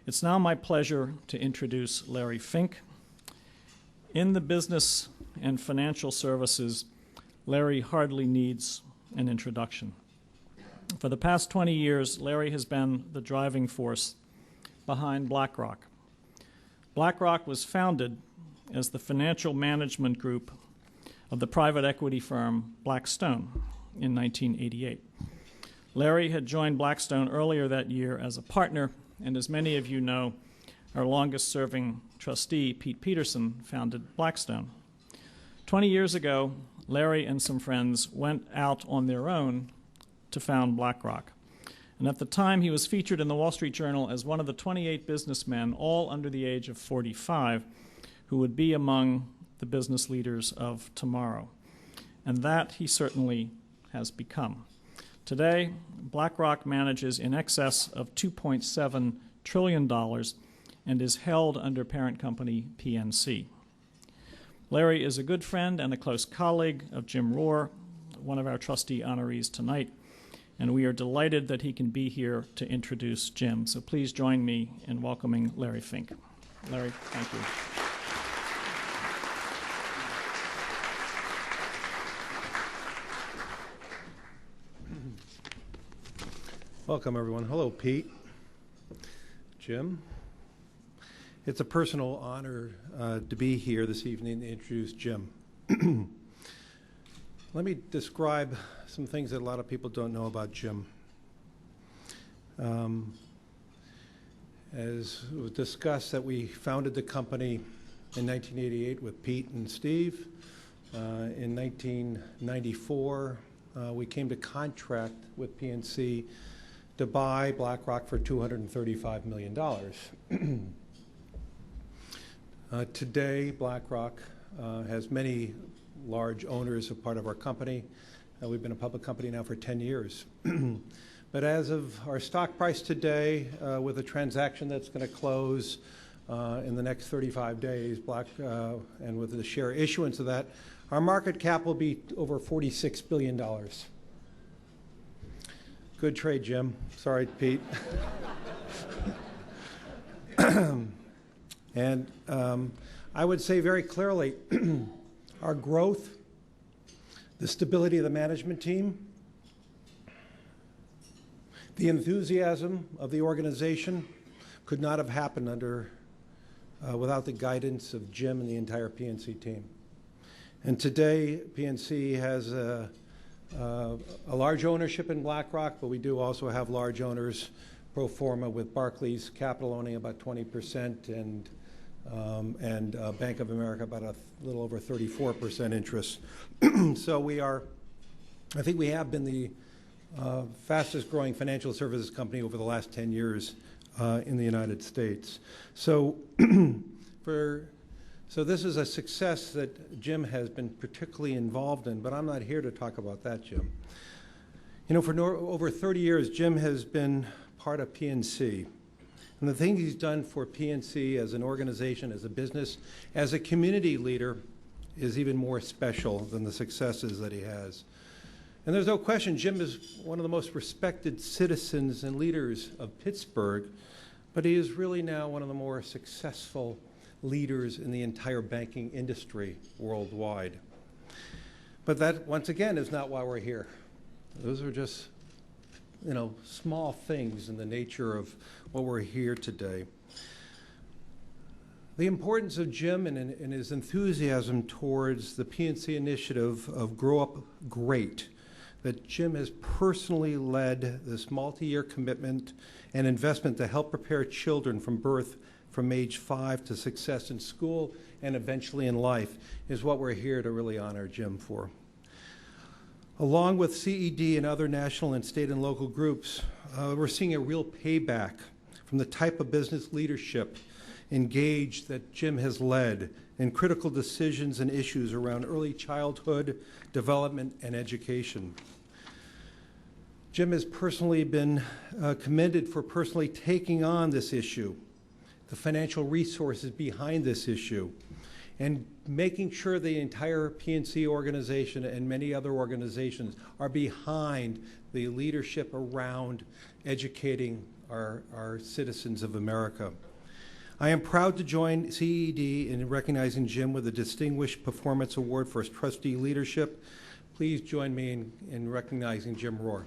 It's now my pleasure to introduce Larry Fink. In the business and financial services, Larry hardly needs an introduction. For the past 20 years, Larry has been the driving force behind BlackRock. BlackRock was founded as the financial management group of the private equity firm Blackstone in 1988. Larry had joined Blackstone earlier that year as a partner, and as many of you know, our longest-serving trustee, Pete Peterson, founded Blackstone. 20 years ago, Larry and some friends went out on their own to found BlackRock. And at the time, he was featured in the Wall Street Journal as one of the 28 businessmen, all under the age of 45, who would be among the business leaders of tomorrow. And that he certainly has become. Today, BlackRock manages in excess of $2.7 trillion and is held under parent company PNC. Larry is a good friend and a close colleague of Jim Rohr, one of our trustee honorees tonight, and we are delighted that he can be here to introduce Jim. So please join me in welcoming Larry Fink. Larry, thank you. Welcome, everyone. Hello, Pete, Jim. It's a personal honor to be here this evening to introduce Jim. Let me describe some things that a lot of people don't know about Jim. As it was discussed that we founded the company in 1988 with Pete and Steve. In 1994, we came to contract with PNC to buy BlackRock for $235 million. Today, BlackRock has many large owners of part of our company. We've been a public company now for 10 years. But as of our stock price today, with a transaction that's going to close in the next 35 days, and with the share issuance of that, our market cap will be over $46 billion. Good trade, Jim. Sorry, Pete. And I would say very clearly, our growth, the stability of the management team, the enthusiasm of the organization could not have happened without the guidance of Jim and the entire PNC team. And today, PNC has a large ownership in BlackRock, but we do also have large owners pro forma with Barclays Capital owning about 20% and Bank of America about a little over 34% interest. So I think we have been the fastest growing financial services company over the last 10 years in the United States. So So this is a success that Jim has been particularly involved in, but I'm not here to talk about that, Jim. You know, for over 30 years, Jim has been part of PNC. And the things he's done for PNC as an organization, as a business, as a community leader is even more special than the successes that he has. And there's no question Jim is one of the most respected citizens and leaders of Pittsburgh, but he is really now one of the more successful leaders in the entire banking industry worldwide. But that, once again, is not why we're here. Those are just, you know, small things in the nature of what we're here today. The importance of Jim and his enthusiasm towards the PNC initiative of Grow Up Great, that Jim has personally led this multi-year commitment and investment to help prepare children from birth from age 5 to success in school and eventually in life, is what we're here to really honor Jim for. Along with CED and other national and state and local groups, we're seeing a real payback from the type of business leadership engaged that Jim has led in critical decisions and issues around early childhood development and education. Jim has personally been commended for personally taking on this issue, the financial resources behind this issue, and making sure the entire PNC organization and many other organizations are behind the leadership around educating our citizens of America. I am proud to join CED in recognizing Jim with the Distinguished Performance Award for his trustee leadership. Please join me in recognizing Jim Rohr.